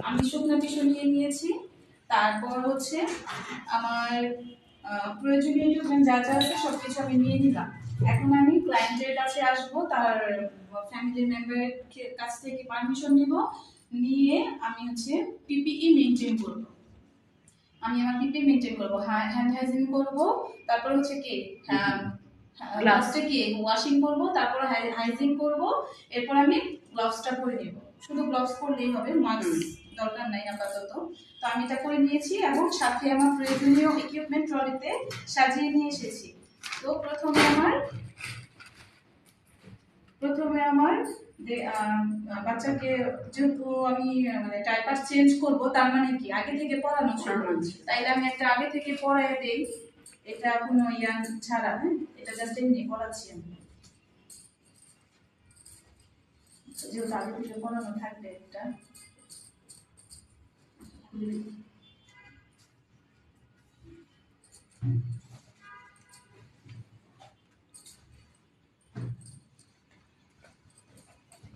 আমি শুকনো টিস্যু নিয়ে নিয়েছি। তারপর হচ্ছে আমার প্রয়োজনীয় ইকুইপমেন্ট যা যা আছে সবকিছু আমি নিয়ে নিলাম। এখন আমি ক্লায়েন্টের কাছে আসব, তার ফ্যামিলি মেম্বারের কাছ থেকে পারমিশন নিব, নিয়ে আমি হচ্ছে পিপিই মেনটেন করব। আমি আমার পিপিই মেনটেন করব, হ্যান্ড হাইজিন করব, তারপর হচ্ছে কি গ্লাভসটা কি ওয়াশিং করব, তারপর হাইজিন করব, এরপর আমি গ্লাভসটা পরে নেব। শুধু গ্লাভস পরলেই হবে, মাস্ক দরকার নাই আপাতত। তো আমি এটা করে নিয়েছি এবং সাথে আমার প্রয়োজনীয় ইকুইপমেন্ট ট্রলিতে সাজিয়ে নিয়ে এসেছি। তো প্রথমে আমার যে বাচ্চাকে যেহেতু আমি মানে ডাইপার চেঞ্জ করব, তার মানে কি আগে থেকে পড়ানো ছিল, তাইলে আমি একটা আগে থেকে পড়ায় দেই। এটা কোনো ইয়াং ছাড়া, হ্যাঁ, এটা জাস্ট এমনি পড়াচ্ছি আমি, যেহেতু আগে থেকে পড়ানো থাকবে। একটা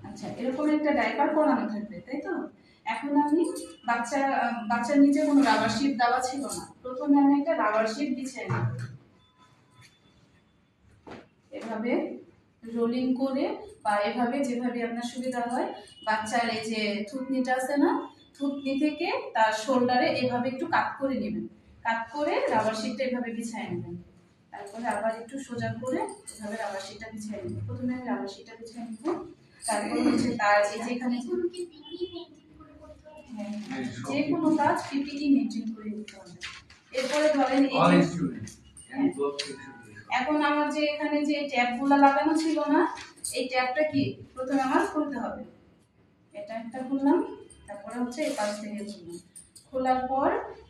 আচ্ছা, এরকম একটা ডাইপার পরানো থাকবে, তাই তো? এখন আমি বাচ্চার নিচে কোনো রাবার শিট দেওয়া ছিল না, প্রথমে আমি একটা রাবার শিট বিছিয়ে নেব, এভাবে রোলিং করে বা এভাবে যেভাবে আপনার সুবিধা হয়। বাচ্চার এই যে থুতনিটা আছে না, থুতনি থেকে তার শোল্ডারে এভাবে একটু কাট করে নেবেন, কাট করে রাবার শিটটা এভাবে বিছিয়ে নেবেন। তারপরে আবার একটু সোজা করে এভাবে রাবার শিটটা বিছিয়ে নেবেন। প্রথমে আমি রাবার শিটটা বিছিয়ে নেব, তারপর হচ্ছে তার এই যেখানে যে কোনো কাজ পিপিই মেনটেন করে নিতে হবে। এরপরে ধরেন এই এখন আমার যে এখানে যে ট্যাপগুলো লাগানো ছিল না, এই ট্যাপটা কি প্রথমে আমার খুলতে হবে। এটা একটা খুললাম, তারপরে হচ্ছে এই পাশ থেকে খুললাম। খোলার পর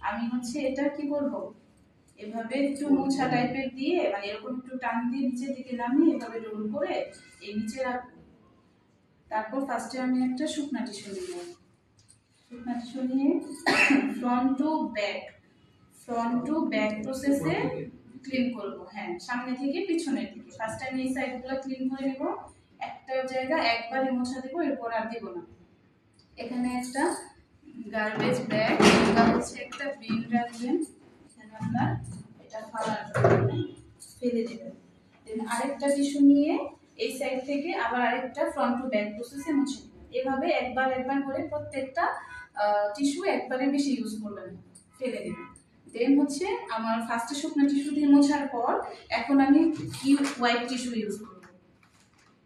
আমি হচ্ছে এটা কি করব, এভাবে একটু মোছা টাইপের দিয়ে, মানে এরকম একটু টান দিয়ে নিচের দিকে নামিয়ে এভাবে রোল করে এই নিচে রাখবো। তারপর ফার্স্টে আমি একটা শুকনা টিস্যু নিব, শুকনা টিস্যু নিয়ে ফ্রন্ট টু ব্যাক প্রসেসে ক্লিন করব। হ্যাঁ, সামনে থেকে পিছনের দিকে। ফার্স্ট আমি এই সাইডগুলো ক্লিন করে নেব, একটা জায়গা একবারে মোছা দেব, এরপর আর দেব না। এখানে একটা গার্বেজ ব্যাগ বা হচ্ছে একটা বিন রাখবেন, আপনার এটা ফেলে দেবেন। দেন আরেকটা টিস্যু নিয়ে এই সাইড থেকে আবার আরেকটা ফ্রন্ট টু ব্যাক প্রসেসে মুছে নেবেন। এভাবে একবার করে প্রত্যেকটা টিস্যু একবারে বেশি ইউজ করবেন, ফেলে দেবেন। দেন হচ্ছে আমার ফার্স্টে শুকনো টিস্যু দিয়ে মোছার পর এখন আমি হোয়াইট টিস্যু ইউজ করব।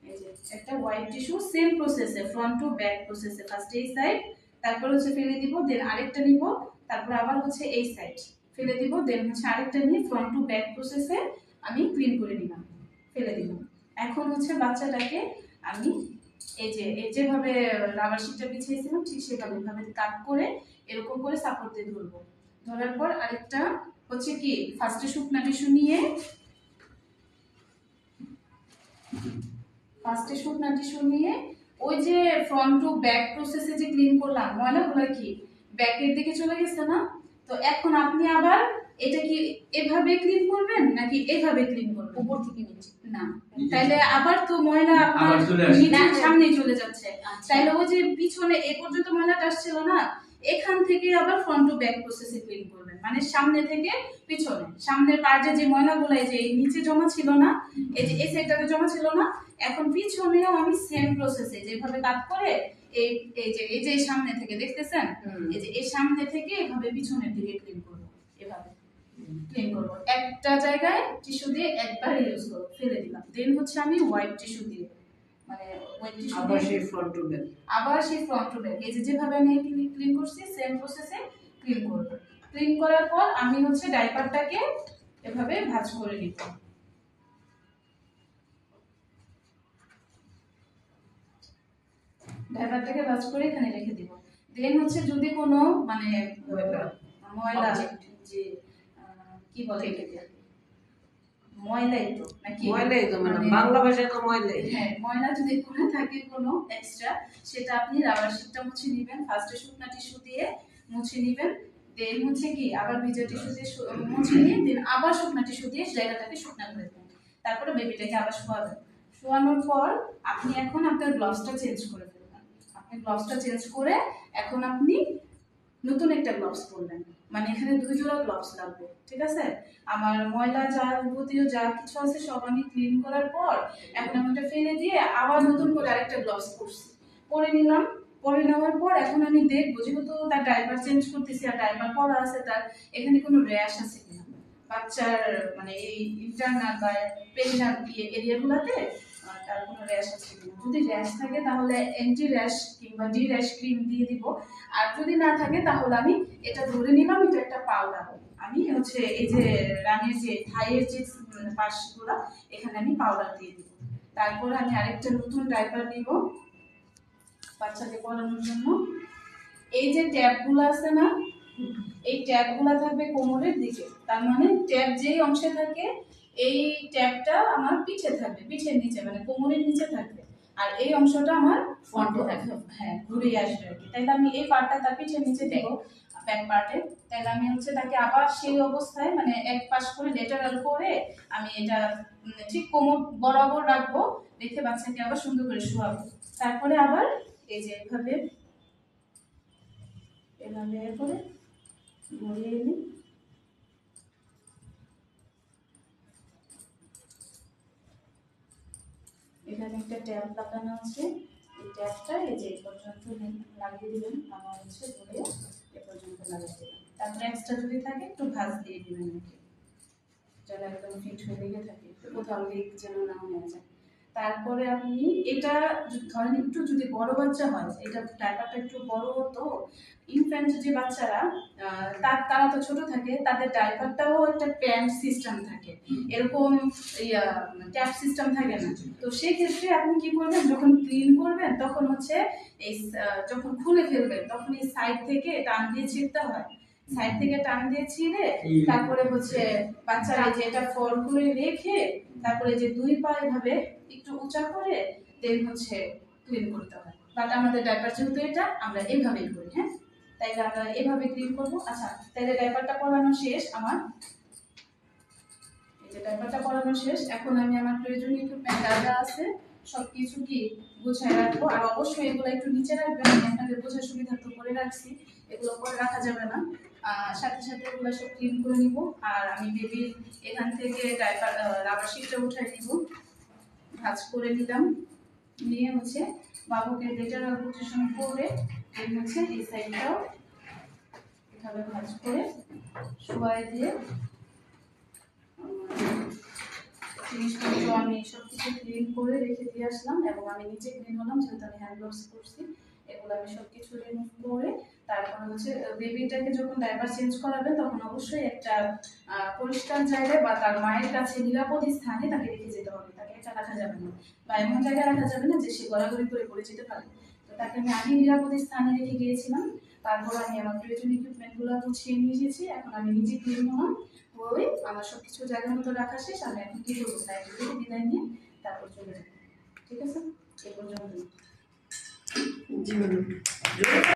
এই যে একটা হোয়াইট টিস্যু, সেম প্রসেসে ফ্রন্ট টু ব্যাক প্রসেসে ফার্স্ট এই সাইড, তারপর হচ্ছে ফেলে দিব, দেন আরেকটা নিব, তারপর আবার হচ্ছে এই সাইড ফেলে দিব, দেন হচ্ছে আরেকটা নিয়ে ফ্রন্ট টু ব্যাক প্রসেসে আমি ক্লিন করে নিলাম, ফেলে দিলাম। এখন হচ্ছে বাচ্চাটাকে আমি এই যেভাবে রাবার শিটটা বিছিয়েছিলাম ঠিক সেভাবে কাট করে এরকম করে সাপোর্ট দিয়ে ধরবো। ধরার পর আরেকটা হচ্ছে কি ফার্স্টে শুকনা টিস্যু নিয়ে ওই যে ফ্রন্ট টু ব্যাক প্রসেসে যে ক্লিন করলাম, ময়লাগুলো কি ব্যাকের দিকে চলে গেছে না? তো এখন আপনি আবার এটা কি এভাবে ক্লিন করবেন নাকি এভাবে ক্লিন করবেন? উপর থেকে নিচে না, তাইলে আবার তো ময়লা আপনার সামনে চলে যাচ্ছে। তাইলে ওই যে পিছনে এ পর্যন্ত ময়লাটা আসছিল না, এখান থেকে আবার ফ্রন্ট টু ব্যাক প্রসেসে ক্লিন করবেন, মানে সামনে থেকে পিছনে। সামনের পার্টে যে ময়লাগুলো এই যে নিচে জমা ছিল না, এই যে এই সাইডটাতে জমা ছিল না, এখন পিছনেও আমি সেম প্রসেসে যেভাবে কাট করে এই যে সামনে থেকে দেখতেছেন, এই যে এই সামনে থেকে এভাবে পিছনের দিকে ক্লিন করব। এভাবে ক্লিন করব, একটা জায়গায় টিস্যু দিয়ে একবার ইউজ করব, ফেলে দিলাম। দেন হচ্ছে আমি হোয়াইট টিস্যু দিয়ে, মানে হোয়াইট টিস্যু আবার সেই ফ্রন্ট টু ব্যাক এই যে যেভাবে আমি ক্লিন করছি সেম প্রসেসে ক্লিন করব। ক্লিন করার পর আমি হচ্ছে ডাইপারটাকে এভাবে ভাঁজ করে নিব। ডাইপারটাকে ভাঁজ করে এখানে রেখে দিব। দেন হচ্ছে যদি কোনো মানে ময়লা যে কি বলে এটাকে, ময়লাই তো নাকি, ময়লাই তো মানে বাংলা ভাষায় তো ময়লাই। হ্যাঁ, ময়লা যদি কোনো থাকে কোনো এক্সট্রা, সেটা আপনি রাবার শিটটা মুছে নেবেন, ফার্স্টে শুকনা টিস্যু দিয়ে মুছে নেবেন, দেন হচ্ছে কি আবার ভিজা টিস্যু দিয়ে মুছে নিয়ে দেন আবার শুকনা টিস্যু দিয়ে জায়গাটাকে শুকনা করে দেবেন। তারপরে বেবিটাকে আবার শোয়াবেন। শোয়ানোর পর আপনি এখন আপনার গ্লাভসটা চেঞ্জ করে ফেলবেন। আপনি গ্লাভসটা চেঞ্জ করে এখন আপনি নতুন একটা গ্লাভস পরলেন, মানে এখানে 2 জোড়া গ্লাভস লাগবে, ঠিক আছে? আমার ময়লা যাবতীয় যা কিছু আছে সব আমি ক্লিন করার পর এখন আমি ওটা ফেলে দিয়ে আবার নতুন করে আরেকটা গ্লাভস পরছি, পরে নিলাম। পরে নেওয়ার পর এখন আমি দেখবো যেহেতু তার ডাইপার চেঞ্জ করতেছি আর ডাইপার পরা আছে, তার এখানে কোনো র্যাশ আছে কিনা, বাচ্চার মানে এই ইন্টারনাল বা পেরিনাল এরিয়াগুলোতে তার কোনো র্যাশ আছে কিনা। যদি র্যাশ থাকে তাহলে অ্যান্টি র্যাশ কিংবা ডি র্যাশ ক্রিম দিয়ে দিব। আর যদি না থাকে তাহলে আমি এটা ধরে নিলাম এটা একটা পাউডার, আমি হচ্ছে এই যে রানের যে থাইয়ের যে পাশগুলো এখানে আমি পাউডার দিয়ে দিব। তারপরে আমি আরেকটা নতুন ডাইপার নিব বাচ্চাকে পরানোর জন্য। এই যে ট্যাবগুলো আছে না, এই ট্যাবগুলো থাকবে কোমরের দিকে, তার মানে ট্যাব যেই অংশে থাকে এই ট্যাবটা আমার পিঠে থাকবে, পিঠের নিচে মানে কোমরের নিচে থাকবে, আর এই অংশটা আমার ফ্রন্টে থাকবে, হ্যাঁ ঘুরে আসবে আর কি। তাইলে আমি এই পার্টটা তার পিঠের নিচে দেব ব্যাক পার্টে। তাইলে আমি হচ্ছে তাকে আবার সেই অবস্থায় মানে এক পাশ করে লেটারাল করে আমি এটা ঠিক কোমর বরাবর রাখবো, রেখে বাচ্চাকে আবার সুন্দর করে শোয়াবো। তারপরে আবার এই যে এভাবে এভাবে করে ঘুরিয়ে নিই। এখানে একটা ট্যাপ লাগানো আছে, এই ট্যাপটা এই যে এই পর্যন্ত লাগিয়ে দিবেন, আমার হচ্ছে ধরে এ পর্যন্ত লাগিয়ে দিবেন। তারপরে এক্সট্রা যদি থাকে একটু ভাঁজ দিয়ে দিবেন নাকি, যেন একদম ফিট হয়ে লেগে থাকে, কোথাও লিক যেন না হয়ে যায়। তারপরে আপনি এটা ধরেন একটু যদি বড় বাচ্চা হয়, এটা ডাইপারটা একটু বড়, তো ইনফ্যান্ট যে বাচ্চারা তারা তো ছোট থাকে, তাদের ডাইপারটাও একটা প্যান্ট সিস্টেম থাকে, এরকম ট্যাপ সিস্টেম থাকে না। তো সেই ক্ষেত্রে আপনি কি করবেন, যখন ক্লিন করবেন তখন হচ্ছে এই যখন খুলে ফেলবেন তখন এই সাইড থেকে টান দিয়ে ছিঁড়তে হয়, সাইড থেকে টান দিয়ে ছিঁড়ে তারপরে হচ্ছে বাচ্চারা যে এটা ফোল্ড করে রেখে তারপরে যে দুই পা এভাবে একটু উঁচা করে দেন হচ্ছে ক্লিন করতে হয়। বাট আমাদের ডাইপার যেহেতু এটা আমরা এইভাবেই করি, হ্যাঁ তাইলে আমরা এভাবে ক্লিন করবো। আচ্ছা তাইলে ডাইপারটা পরানো শেষ আমার, এই যে ডাইপারটা পরানো শেষ, এখন আমি আমার প্রয়োজনীয় ইকুইপমেন্ট যা যা আছে সবকিছু কি গুছায় রাখবো। আর অবশ্যই এগুলো একটু নিচে রাখবেন, আমি আপনাদের বোঝার সুবিধার্থে করে রাখছি, এগুলো পরে রাখা যাবে না। সাথে সাথে এগুলো সব ক্লিন করে নিব। আর আমি বেবির এখান থেকে ডাইপার রাবার শিটটা উঠাই নিব, ভাঁজ করে নিলাম, নিয়ে হচ্ছে বাবুকে লেটারাল পজিশন করে দেন হচ্ছে এই সাইডটাও এভাবে ভাঁজ করে শোয়াই দিয়ে জিনিসপত্র আমি সবকিছু ক্লিন করে রেখে দিয়ে আসলাম, এবং আমি নিজে ক্লিন হলাম যেহেতু আমি হ্যান্ড গ্লাভস করছি। এগুলো আমি সবকিছু রিমুভ করে তারপর হচ্ছে বেবিটাকে যখন ডাইপার চেঞ্জ করাবে তখন অবশ্যই একটা পরিষ্কার জায়গায় বা তার মায়ের কাছে নিরাপদ স্থানে তাকে রেখে যেতে হবে, তাকে এটা রাখা যাবে না বা এমন জায়গায় রাখা যাবে না যে সে গড়াগড়ি করে পড়ে যেতে পারে। তো তাকে আমি আগে নিরাপদ স্থানে রেখে গিয়েছিলাম, তারপর আমি আমার প্রয়োজনীয় ইকুইপমেন্টগুলো গুছিয়ে নিয়ে এসেছি, এখন আমি নিজে ক্লিন হলাম, ওই আমার সবকিছু জায়গার মতো রাখা শেষ। আমি এখন কি করবো, তাই বিদায় নিয়ে তারপর চলে যাবো, ঠিক আছে? এই পর্যন্ত। জীবন